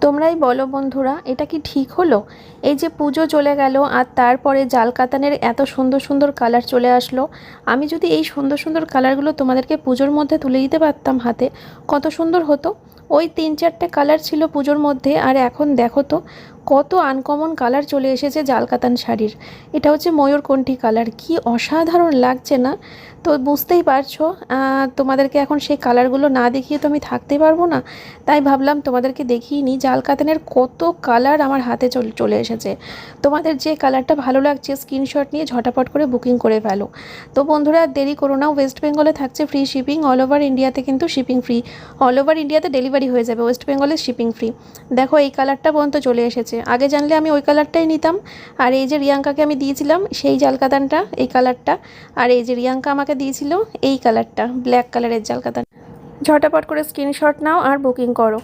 তোমরাই বলো বন্ধুরা, এটা কি ঠিক হলো? এই যে পুজো চলে গেল আর তারপরে জাল কাতানের এত সুন্দর সুন্দর কালার চলে আসলো। আমি যদি এই সুন্দর সুন্দর কালারগুলো তোমাদেরকে পুজোর মধ্যে তুলে দিতে পারতাম হাতে, কত সুন্দর হতো। ওই 3-4টে কালার ছিল পুজোর মধ্যে, আর এখন দেখো তো কত আনকমন কালার চলে এসেছে জাল কাতান শাড়ির। এটা হচ্ছে ময়ূরকণ্ঠী কালার, কি অসাধারণ লাগছে না? তো বুঝতেই পারছো, তোমাদেরকে এখন সেই কালারগুলো না দেখিয়ে তো আমি থাকতেই পারবো না। তাই ভাবলাম তোমাদেরকে দেখিয়ে নিই জাল কাতানের কত কালার আমার হাতে চলে এসেছে। তোমাদের যে কালারটা ভালো লাগছে স্ক্রিনশট নিয়ে ঝটাপট করে বুকিং করে ফেলো। তো বন্ধুরা, আর দেরি করো না, ওয়েস্ট বেঙ্গলে থাকছে ফ্রি শিপিং, অল ওভার ইন্ডিয়াতে কিন্তু শিপিং ফ্রি। অল ওভার ইন্ডিয়াতে ডেলিভারি হয়ে যাবে, ওয়েস্ট বেঙ্গলে শিপিং ফ্রি। দেখো এই কালারটা পর্যন্ত চলে এসেছে, আগে জানলে আমি ওই কালারটাই নিতাম। আর এই যে রিয়াঙ্কাকে আমি দিয়েছিলাম সেই জাল কাতানটা, এই কালারটা। আর এই যে রিয়াঙ্কা আমাকে দিয়েছিল এই কালারটা, ব্ল্যাক কালারের জাল কাতান। ঝটাপট করে স্ক্রিনশট নাও আর বুকিং করো।